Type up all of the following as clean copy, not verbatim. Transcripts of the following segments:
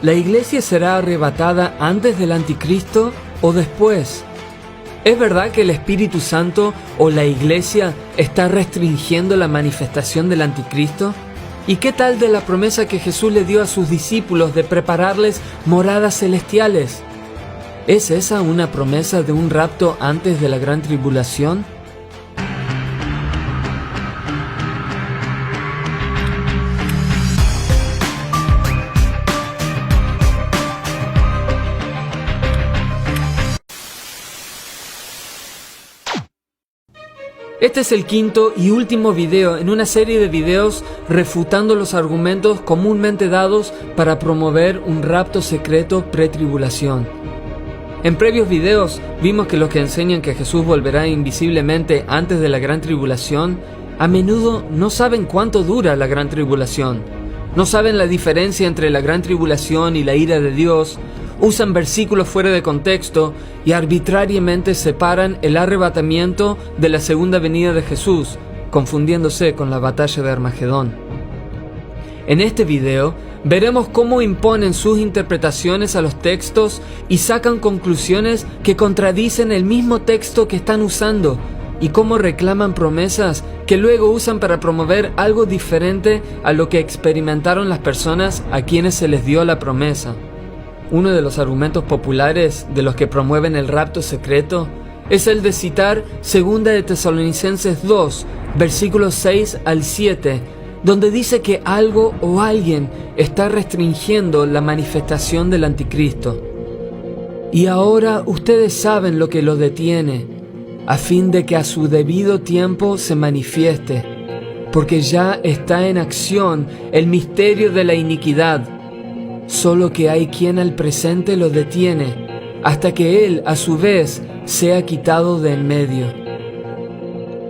¿La iglesia será arrebatada antes del anticristo o después? ¿Es verdad que el Espíritu Santo o la iglesia está restringiendo la manifestación del anticristo? ¿Y qué tal de la promesa que Jesús le dio a sus discípulos de prepararles moradas celestiales? ¿Es esa una promesa de un rapto antes de la gran tribulación? Este es el quinto y último video en una serie de videos refutando los argumentos comúnmente dados para promover un rapto secreto pretribulación. En previos videos vimos que los que enseñan que Jesús volverá invisiblemente antes de la gran tribulación a menudo no saben cuánto dura la gran tribulación, no saben la diferencia entre la gran tribulación y la ira de Dios, usan versículos fuera de contexto y arbitrariamente separan el arrebatamiento de la segunda venida de Jesús, confundiéndose con la batalla de Armagedón. En este video veremos cómo imponen sus interpretaciones a los textos y sacan conclusiones que contradicen el mismo texto que están usando, y cómo reclaman promesas que luego usan para promover algo diferente a lo que experimentaron las personas a quienes se les dio la promesa. Uno de los argumentos populares de los que promueven el rapto secreto es el de citar 2 de Tesalonicenses 2, versículos 6 al 7, donde dice que algo o alguien está restringiendo la manifestación del anticristo. Y ahora ustedes saben lo que lo detiene, a fin de que a su debido tiempo se manifieste, porque ya está en acción el misterio de la iniquidad. Solo que hay quien al presente lo detiene, hasta que él, a su vez, sea quitado de en medio.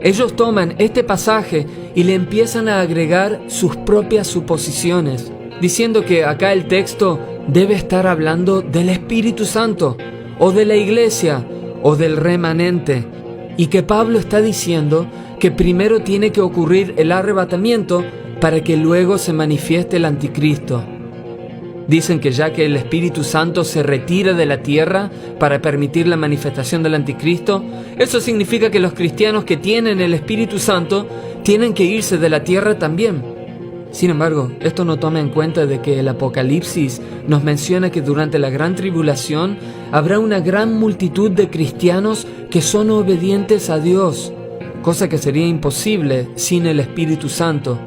Ellos toman este pasaje y le empiezan a agregar sus propias suposiciones, diciendo que acá el texto debe estar hablando del Espíritu Santo, o de la iglesia, o del remanente, y que Pablo está diciendo que primero tiene que ocurrir el arrebatamiento para que luego se manifieste el anticristo. Dicen que ya que el Espíritu Santo se retira de la tierra para permitir la manifestación del anticristo, eso significa que los cristianos que tienen el Espíritu Santo tienen que irse de la tierra también. Sin embargo, esto no toma en cuenta de que el Apocalipsis nos menciona que durante la gran tribulación habrá una gran multitud de cristianos que son obedientes a Dios, cosa que sería imposible sin el Espíritu Santo,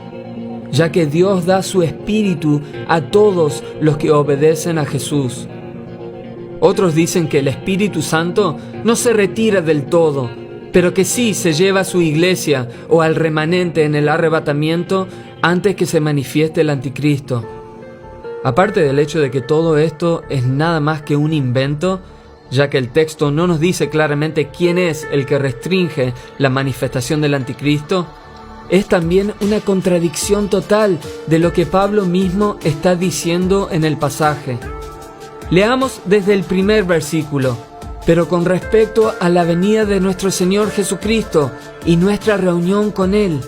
ya que Dios da su Espíritu a todos los que obedecen a Jesús. Otros dicen que el Espíritu Santo no se retira del todo, pero que sí se lleva a su iglesia o al remanente en el arrebatamiento antes que se manifieste el anticristo. Aparte del hecho de que todo esto es nada más que un invento, ya que el texto no nos dice claramente quién es el que restringe la manifestación del anticristo, es también una contradicción total de lo que Pablo mismo está diciendo en el pasaje. Leamos desde el primer versículo. Pero con respecto a la venida de nuestro Señor Jesucristo y nuestra reunión con Él,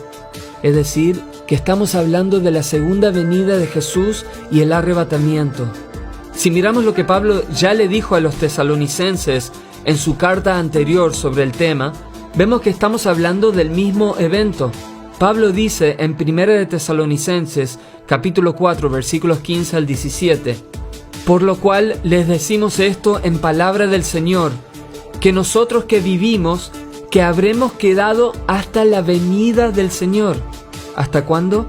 es decir, que estamos hablando de la segunda venida de Jesús y el arrebatamiento. Si miramos lo que Pablo ya le dijo a los tesalonicenses en su carta anterior sobre el tema, vemos que estamos hablando del mismo evento. Pablo dice en 1 de Tesalonicenses, capítulo 4, versículos 15 al 17, por lo cual les decimos esto en palabra del Señor, que nosotros que vivimos, que habremos quedado hasta la venida del Señor. ¿Hasta cuándo?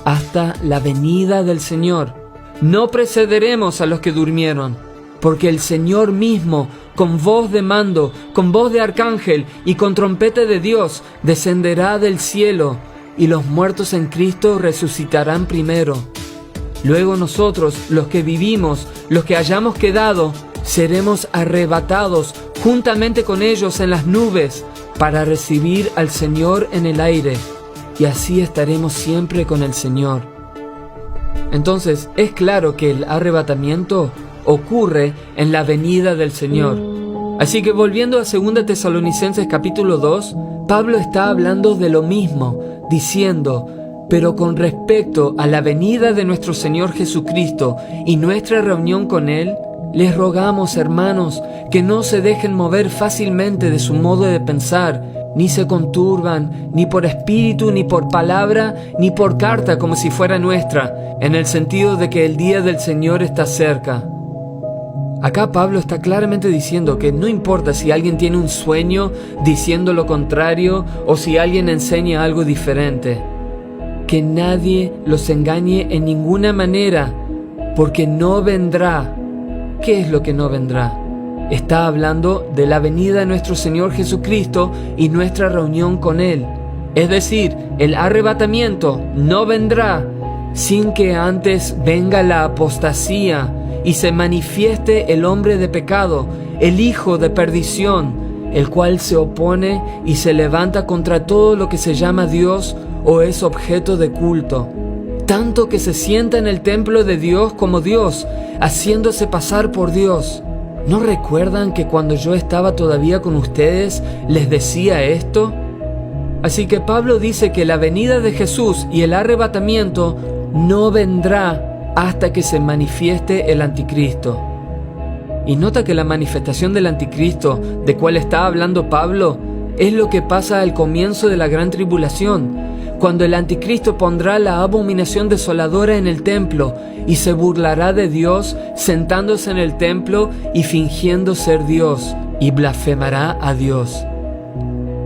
Hasta la venida del Señor. No precederemos a los que durmieron, porque el Señor mismo, con voz de mando, con voz de arcángel y con trompeta de Dios, descenderá del cielo, y los muertos en Cristo resucitarán primero. Luego nosotros, los que vivimos, los que hayamos quedado, seremos arrebatados juntamente con ellos en las nubes para recibir al Señor en el aire, y así estaremos siempre con el Señor. Entonces, es claro que el arrebatamiento ocurre en la venida del Señor. Así que volviendo a 2 Tesalonicenses capítulo 2, Pablo está hablando de lo mismo, diciendo: Pero con respecto a la venida de nuestro Señor Jesucristo y nuestra reunión con Él, les rogamos, hermanos, que no se dejen mover fácilmente de su modo de pensar, ni se conturban, ni por espíritu, ni por palabra, ni por carta como si fuera nuestra, en el sentido de que el día del Señor está cerca. Acá Pablo está claramente diciendo que no importa si alguien tiene un sueño diciendo lo contrario o si alguien enseña algo diferente. Que nadie los engañe en ninguna manera, porque no vendrá. ¿Qué es lo que no vendrá? Está hablando de la venida de nuestro Señor Jesucristo y nuestra reunión con Él. Es decir, el arrebatamiento no vendrá sin que antes venga la apostasía y se manifieste el hombre de pecado, el hijo de perdición, el cual se opone y se levanta contra todo lo que se llama Dios o es objeto de culto, tanto que se sienta en el templo de Dios como Dios, haciéndose pasar por Dios. ¿No recuerdan que cuando yo estaba todavía con ustedes les decía esto? Así que Pablo dice que la venida de Jesús y el arrebatamiento no vendrá hasta que se manifieste el anticristo. Y nota que la manifestación del anticristo, de cual está hablando Pablo, es lo que pasa al comienzo de la gran tribulación, cuando el anticristo pondrá la abominación desoladora en el templo y se burlará de Dios sentándose en el templo y fingiendo ser Dios, y blasfemará a Dios.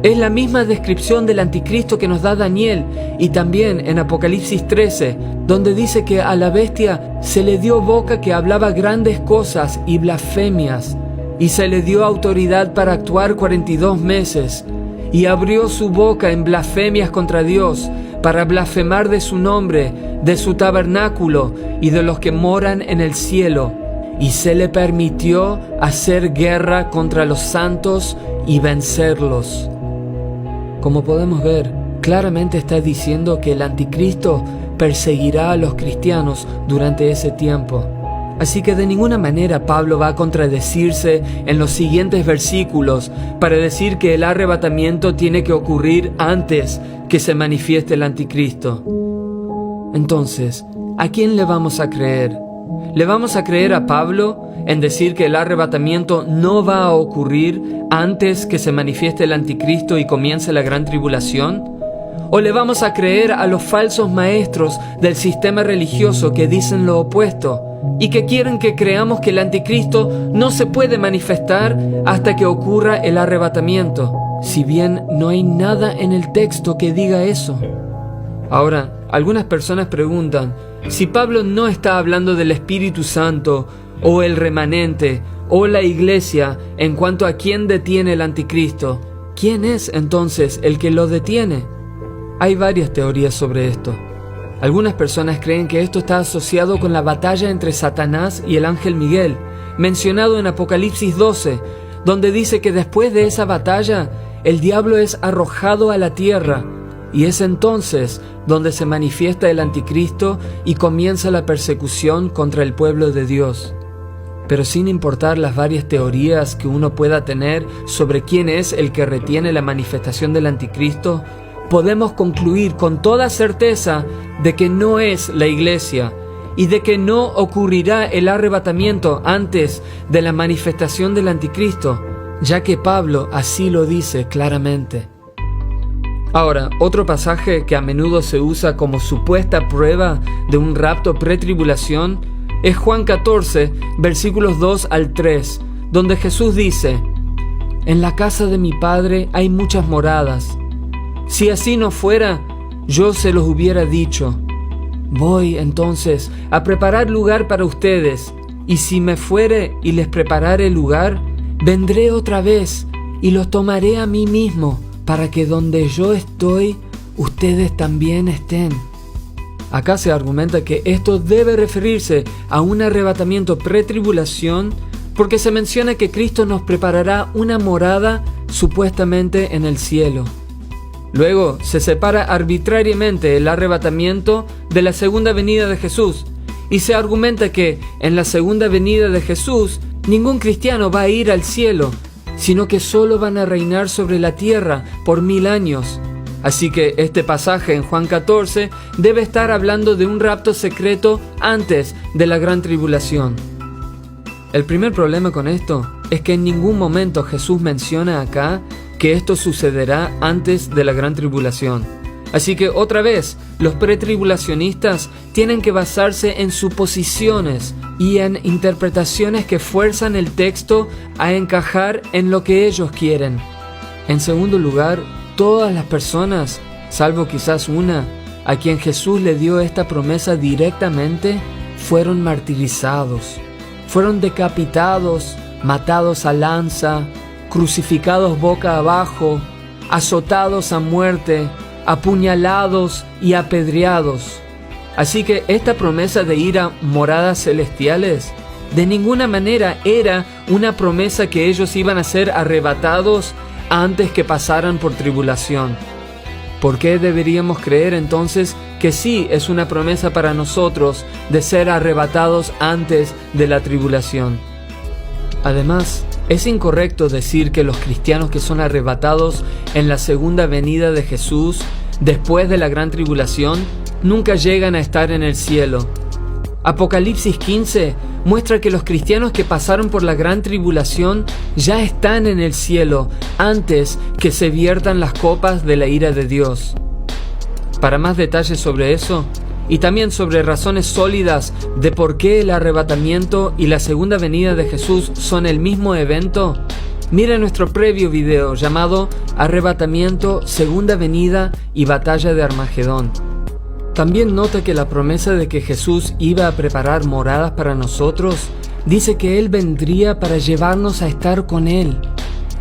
Es la misma descripción del anticristo que nos da Daniel y también en Apocalipsis 13, donde dice que a la bestia se le dio boca que hablaba grandes cosas y blasfemias, y se le dio autoridad para actuar 42 meses, y abrió su boca en blasfemias contra Dios, para blasfemar de su nombre, de su tabernáculo y de los que moran en el cielo, y se le permitió hacer guerra contra los santos y vencerlos. Como podemos ver, claramente está diciendo que el anticristo perseguirá a los cristianos durante ese tiempo. Así que de ninguna manera Pablo va a contradecirse en los siguientes versículos para decir que el arrebatamiento tiene que ocurrir antes que se manifieste el anticristo. Entonces, ¿a quién le vamos a creer? ¿Le vamos a creer a Pablo en decir que el arrebatamiento no va a ocurrir antes que se manifieste el anticristo y comience la gran tribulación? ¿O le vamos a creer a los falsos maestros del sistema religioso que dicen lo opuesto y que quieren que creamos que el anticristo no se puede manifestar hasta que ocurra el arrebatamiento, si bien no hay nada en el texto que diga eso? Ahora, algunas personas preguntan, si Pablo no está hablando del Espíritu Santo, o el remanente, o la iglesia en cuanto a quién detiene el anticristo, ¿quién es entonces el que lo detiene? Hay varias teorías sobre esto. Algunas personas creen que esto está asociado con la batalla entre Satanás y el ángel Miguel, mencionado en Apocalipsis 12, donde dice que después de esa batalla, el diablo es arrojado a la tierra, y es entonces donde se manifiesta el anticristo y comienza la persecución contra el pueblo de Dios. Pero sin importar las varias teorías que uno pueda tener sobre quién es el que retiene la manifestación del anticristo, podemos concluir con toda certeza de que no es la iglesia y de que no ocurrirá el arrebatamiento antes de la manifestación del anticristo, ya que Pablo así lo dice claramente. Ahora, otro pasaje que a menudo se usa como supuesta prueba de un rapto pretribulación es Juan 14, versículos 2 al 3, donde Jesús dice: «En la casa de mi Padre hay muchas moradas. Si así no fuera, yo se los hubiera dicho. Voy entonces a preparar lugar para ustedes, y si me fuere y les preparare lugar, vendré otra vez y los tomaré a mí mismo, para que donde yo estoy, ustedes también estén». Acá se argumenta que esto debe referirse a un arrebatamiento pretribulación, porque se menciona que Cristo nos preparará una morada supuestamente en el cielo. Luego se separa arbitrariamente el arrebatamiento de la segunda venida de Jesús, y se argumenta que en la segunda venida de Jesús ningún cristiano va a ir al cielo, sino que solo van a reinar sobre la tierra por 1000 años. Así que este pasaje en Juan 14 debe estar hablando de un rapto secreto antes de la gran tribulación. El primer problema con esto es que en ningún momento Jesús menciona acá que esto sucederá antes de la gran tribulación. Así que otra vez, los pretribulacionistas tienen que basarse en suposiciones y en interpretaciones que fuerzan el texto a encajar en lo que ellos quieren. En segundo lugar, todas las personas, salvo quizás una, a quien Jesús le dio esta promesa directamente, fueron martirizados, fueron decapitados, matados a lanza, crucificados boca abajo, azotados a muerte, apuñalados y apedreados. Así que esta promesa de ir a moradas celestiales de ninguna manera era una promesa que ellos iban a ser arrebatados antes que pasaran por tribulación. ¿Por qué deberíamos creer entonces que sí es una promesa para nosotros de ser arrebatados antes de la tribulación? Además, es incorrecto decir que los cristianos que son arrebatados en la segunda venida de Jesús después de la gran tribulación nunca llegan a estar en el cielo. Apocalipsis 15 muestra que los cristianos que pasaron por la gran tribulación ya están en el cielo antes que se viertan las copas de la ira de Dios. Para más detalles sobre eso, y también sobre razones sólidas de por qué el arrebatamiento y la segunda venida de Jesús son el mismo evento, mira nuestro previo video llamado Arrebatamiento, Segunda Venida y Batalla de Armagedón. También nota que la promesa de que Jesús iba a preparar moradas para nosotros dice que Él vendría para llevarnos a estar con Él.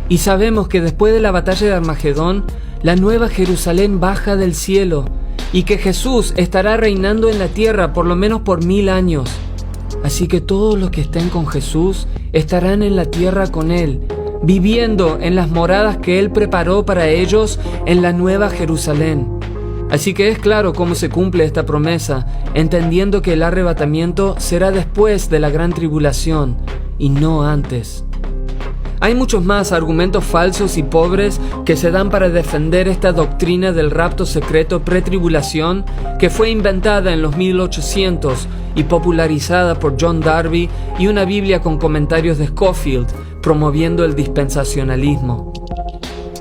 Y sabemos que después de la batalla de Armagedón, la nueva Jerusalén baja del cielo y que Jesús estará reinando en la tierra por lo menos por 1000 años. Así que todos los que estén con Jesús estarán en la tierra con Él, viviendo en las moradas que Él preparó para ellos en la nueva Jerusalén. Así que es claro cómo se cumple esta promesa, entendiendo que el arrebatamiento será después de la gran tribulación y no antes. Hay muchos más argumentos falsos y pobres que se dan para defender esta doctrina del rapto secreto pretribulación que fue inventada en los 1800 y popularizada por John Darby y una Biblia con comentarios de Scofield, promoviendo el dispensacionalismo.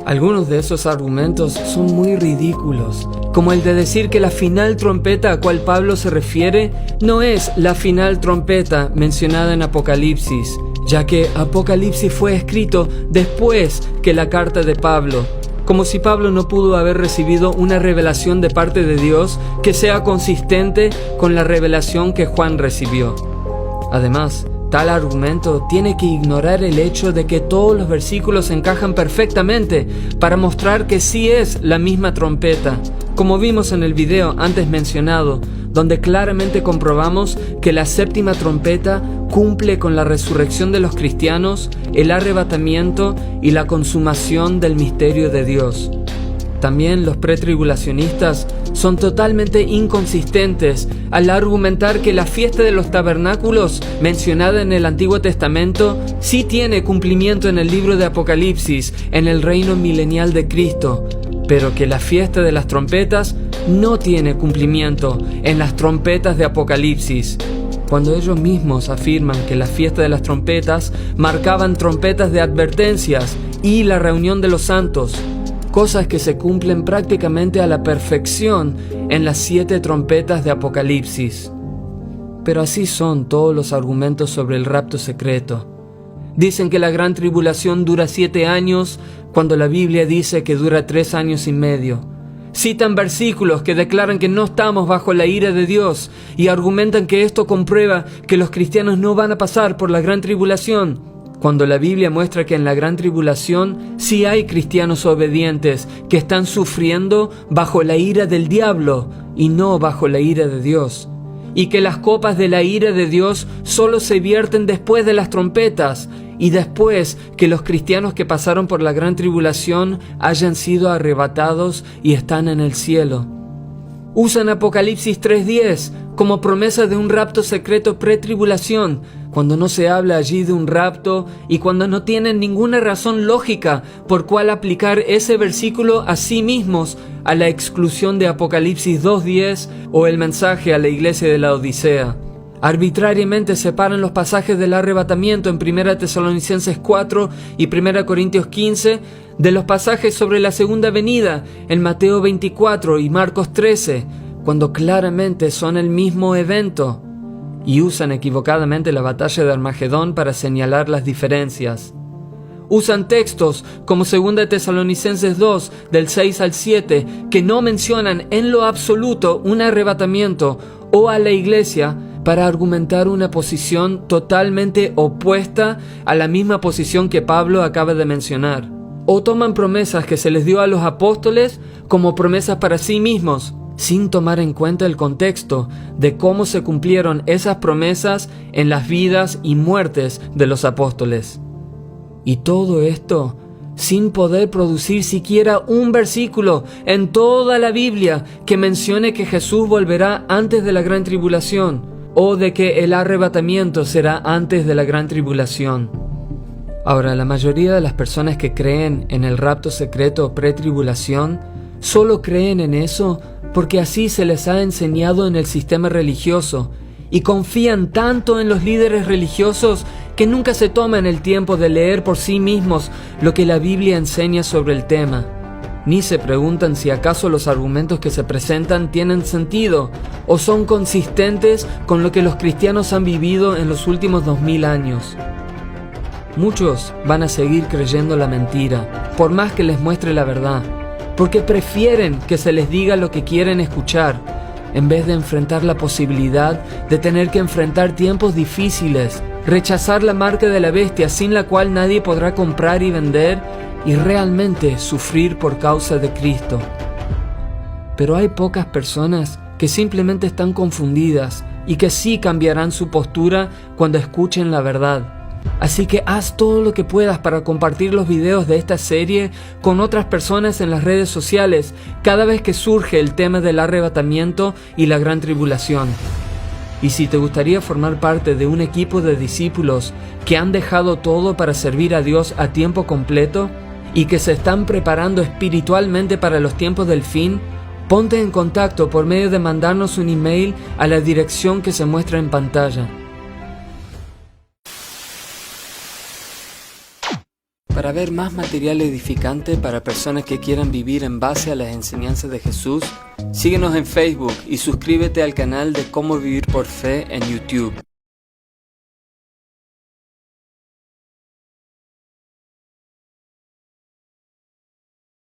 Algunos de esos argumentos son muy ridículos, como el de decir que la final trompeta a cual Pablo se refiere no es la final trompeta mencionada en Apocalipsis, ya que Apocalipsis fue escrito después que la carta de Pablo, como si Pablo no pudo haber recibido una revelación de parte de Dios que sea consistente con la revelación que Juan recibió. Además, tal argumento tiene que ignorar el hecho de que todos los versículos encajan perfectamente para mostrar que sí es la misma trompeta, como vimos en el video antes mencionado, donde claramente comprobamos que la séptima trompeta cumple con la resurrección de los cristianos, el arrebatamiento y la consumación del misterio de Dios. También los pretribulacionistas son totalmente inconsistentes al argumentar que la fiesta de los tabernáculos mencionada en el Antiguo Testamento sí tiene cumplimiento en el libro de Apocalipsis, en el reino milenial de Cristo, pero que la fiesta de las trompetas no tiene cumplimiento en las trompetas de Apocalipsis, cuando ellos mismos afirman que la fiesta de las trompetas marcaban trompetas de advertencias y la reunión de los santos, cosas que se cumplen prácticamente a la perfección en las 7 trompetas de Apocalipsis. Pero así son todos los argumentos sobre el rapto secreto. Dicen que la gran tribulación dura 7 años, cuando la Biblia dice que dura 3 años y medio. Citan versículos que declaran que no estamos bajo la ira de Dios y argumentan que esto comprueba que los cristianos no van a pasar por la gran tribulación, cuando la Biblia muestra que en la gran tribulación sí hay cristianos obedientes que están sufriendo bajo la ira del diablo y no bajo la ira de Dios, y que las copas de la ira de Dios solo se vierten después de las trompetas y después que los cristianos que pasaron por la gran tribulación hayan sido arrebatados y están en el cielo. Usan Apocalipsis 3:10 como promesa de un rapto secreto pretribulación cuando no se habla allí de un rapto y cuando no tienen ninguna razón lógica por cual aplicar ese versículo a sí mismos, a la exclusión de Apocalipsis 2:10 o el mensaje a la iglesia de la Odisea. Arbitrariamente separan los pasajes del arrebatamiento en 1 Tesalonicenses 4 y 1 Corintios 15 de los pasajes sobre la segunda venida en Mateo 24 y Marcos 13, cuando claramente son el mismo evento, y usan equivocadamente la batalla de Armagedón para señalar las diferencias. Usan textos como 2 Tesalonicenses 2, del 6 al 7, que no mencionan en lo absoluto un arrebatamiento o a la iglesia, para argumentar una posición totalmente opuesta a la misma posición que Pablo acaba de mencionar. O toman promesas que se les dio a los apóstoles como promesas para sí mismos, sin tomar en cuenta el contexto de cómo se cumplieron esas promesas en las vidas y muertes de los apóstoles. Y todo esto sin poder producir siquiera un versículo en toda la Biblia que mencione que Jesús volverá antes de la gran tribulación, o de que el arrebatamiento será antes de la gran tribulación. Ahora, la mayoría de las personas que creen en el rapto secreto o pretribulación solo creen en eso porque así se les ha enseñado en el sistema religioso, y confían tanto en los líderes religiosos que nunca se toman el tiempo de leer por sí mismos lo que la Biblia enseña sobre el tema, ni se preguntan si acaso los argumentos que se presentan tienen sentido o son consistentes con lo que los cristianos han vivido en los últimos 2000 años. Muchos van a seguir creyendo la mentira, por más que les muestre la verdad, porque prefieren que se les diga lo que quieren escuchar, en vez de enfrentar la posibilidad de tener que enfrentar tiempos difíciles, rechazar la marca de la bestia sin la cual nadie podrá comprar y vender, y realmente sufrir por causa de Cristo. Pero hay pocas personas que simplemente están confundidas y que sí cambiarán su postura cuando escuchen la verdad. Así que haz todo lo que puedas para compartir los videos de esta serie con otras personas en las redes sociales cada vez que surge el tema del arrebatamiento y la gran tribulación. Y si te gustaría formar parte de un equipo de discípulos que han dejado todo para servir a Dios a tiempo completo y que se están preparando espiritualmente para los tiempos del fin, ponte en contacto por medio de mandarnos un email a la dirección que se muestra en pantalla. Para ver más material edificante para personas que quieran vivir en base a las enseñanzas de Jesús, síguenos en Facebook y suscríbete al canal de Cómo Vivir por Fe en YouTube.